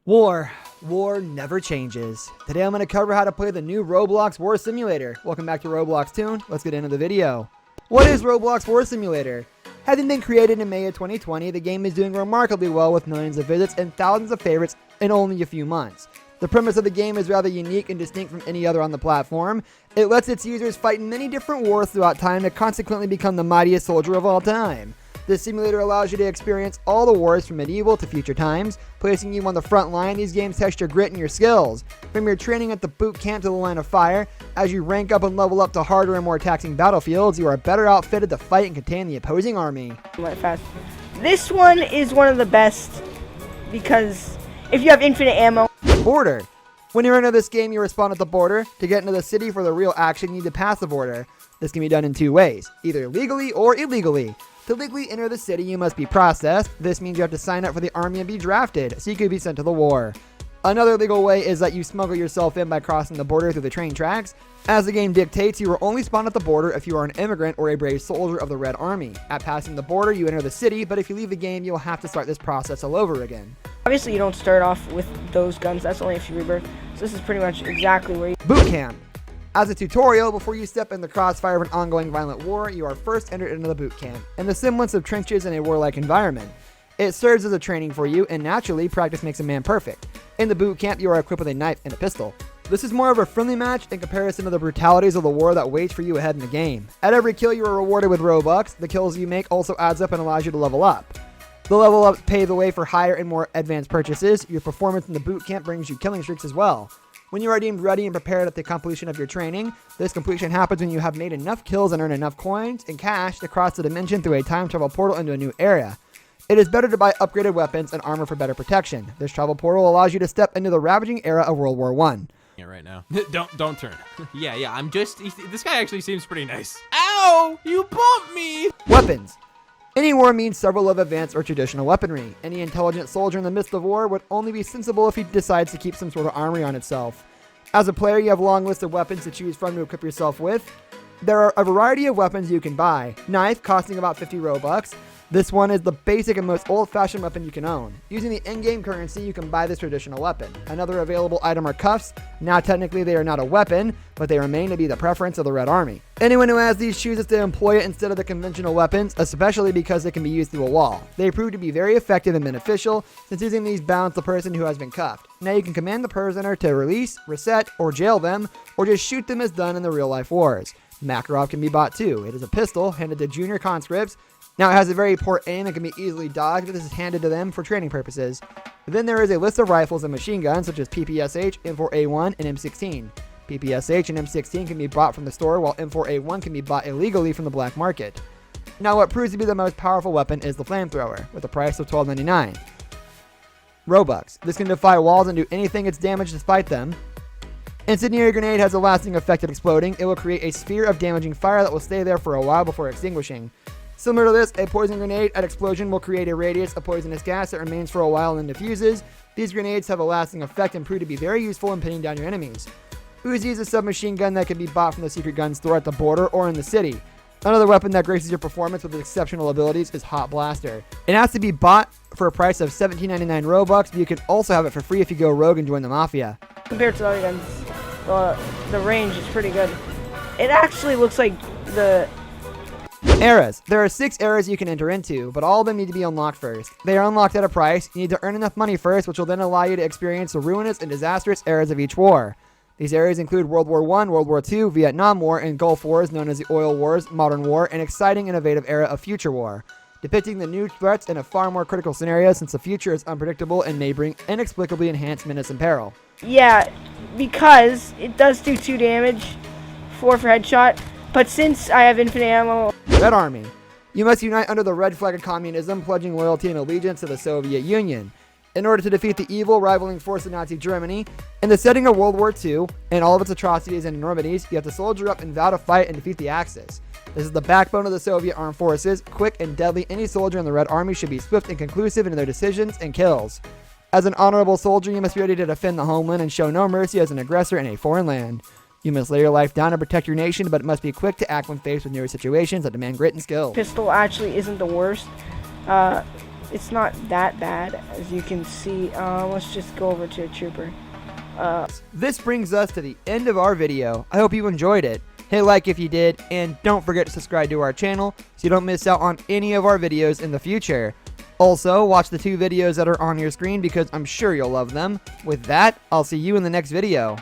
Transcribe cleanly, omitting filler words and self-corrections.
War never changes. Today I'm going to cover how to play the new Roblox War Simulator. Welcome back to RobloxTune. Let's get into the video. What is Roblox War Simulator? Having been created in May of 2020, the game is doing remarkably well with millions of visits and thousands of favorites in only a few months. The premise of the game is rather unique and distinct from any other on the platform. It lets its users fight in many different wars throughout time to consequently become the mightiest soldier of all time. This simulator allows you to experience all the wars from medieval to future times. Placing you on the front line, these games test your grit and your skills. From your training at the boot camp to the line of fire, as you rank up and level up to harder and more taxing battlefields, you are better outfitted to fight and contain the opposing army. This one is one of the best because if you have infinite ammo. Border. When you enter this game, you respawn at the border. To get into the city for the real action, you need to pass the border. This can be done in two ways, either legally or illegally. To legally enter the city, you must be processed. This means you have to sign up for the army and be drafted, so you could be sent to the war. Another legal way is that you smuggle yourself in by crossing the border through the train tracks. As the game dictates, you are only spawned at the border if you are an immigrant or a brave soldier of the Red Army. At passing the border, you enter the city, but if you leave the game, you'll have to start this process all over again. Obviously, you don't start off with those guns. That's only if you rebirth. So this is pretty much exactly where you... Boot camp. As a tutorial, before you step in the crossfire of an ongoing violent war, you are first entered into the boot camp, in the semblance of trenches in a warlike environment. It serves as a training for you, and naturally, practice makes a man perfect. In the boot camp, you are equipped with a knife and a pistol. This is more of a friendly match in comparison to the brutalities of the war that waits for you ahead in the game. At every kill, you are rewarded with Robux. The kills you make also adds up and allows you to level up. The level ups pave the way for higher and more advanced purchases. Your performance in the boot camp brings you killing streaks as well. When you are deemed ready and prepared at the completion of your training, this completion happens when you have made enough kills and earned enough coins and cash to cross the dimension through a time travel portal into a new area. It is better to buy upgraded weapons and armor for better protection. This travel portal allows you to step into the ravaging era of World War I. Yeah, right now. Don't turn. yeah, I'm just... This guy actually seems pretty nice. Ow! You bumped me! Weapons. Any war means several of advanced or traditional weaponry. Any intelligent soldier in the midst of war would only be sensible if he decides to keep some sort of armory on itself. As a player, you have a long list of weapons to choose from to equip yourself with. There are a variety of weapons you can buy. Knife, costing about 50 Robux. This one is the basic and most old-fashioned weapon you can own. Using the in-game currency, you can buy this traditional weapon. Another available item are cuffs. Now, technically, they are not a weapon, but they remain to be the preference of the Red Army. Anyone who has these chooses to employ it instead of the conventional weapons, especially because they can be used through a wall. They prove to be very effective and beneficial, since using these bounds the person who has been cuffed. Now, you can command the prisoner to release, reset, or jail them, or just shoot them as done in the real-life wars. Makarov can be bought too. It is a pistol handed to junior conscripts. Now, it has a very poor aim and can be easily dodged, but this is handed to them for training purposes. Then there is a list of rifles and machine guns, such as PPSH, M4A1, and M16. PPSH and M16 can be bought from the store, while M4A1 can be bought illegally from the black market. Now, what proves to be the most powerful weapon is the flamethrower, with a price of $12.99. Robux. This can defy walls and do anything it's damaged despite them. Incendiary grenade has a lasting effect of exploding. It will create a sphere of damaging fire that will stay there for a while before extinguishing. Similar to this, a poison grenade at explosion will create a radius of poisonous gas that remains for a while and diffuses. These grenades have a lasting effect and prove to be very useful in pinning down your enemies. Uzi is a submachine gun that can be bought from the secret gun store at the border or in the city. Another weapon that graces your performance with exceptional abilities is Hot Blaster. It has to be bought for a price of $17.99 Robux, but you can also have it for free if you go rogue and join the Mafia. Compared to the other guns, the range is pretty good. It actually looks like the... Eras. There are 6 eras you can enter into, but all of them need to be unlocked first. They are unlocked at a price. You need to earn enough money first, which will then allow you to experience the ruinous and disastrous eras of each war. These eras include World War I, World War II, Vietnam War, and Gulf Wars known as the Oil Wars, Modern War, and exciting innovative era of Future War, depicting the new threats in a far more critical scenario since the future is unpredictable and may bring inexplicably enhanced menace and peril. Yeah, because it does do 2 damage, 4 for headshot, but since I have infinite ammo... Red Army. You must unite under the red flag of communism, pledging loyalty and allegiance to the Soviet Union. In order to defeat the evil, rivaling force of Nazi Germany, in the setting of World War II, and all of its atrocities and enormities, you have to soldier up and vow to fight and defeat the Axis. This is the backbone of the Soviet armed forces. Quick and deadly, any soldier in the Red Army should be swift and conclusive in their decisions and kills. As an honorable soldier, you must be ready to defend the homeland and show no mercy as an aggressor in a foreign land. You must lay your life down to protect your nation, but must be quick to act when faced with new situations that demand grit and skill. Pistol actually isn't the worst. it's not that bad, as you can see. Let's just go over to a trooper. This brings us to the end of our video. I hope you enjoyed it. Hit like if you did, and don't forget to subscribe to our channel so you don't miss out on any of our videos in the future. Also, watch the 2 videos that are on your screen because I'm sure you'll love them. With that, I'll see you in the next video.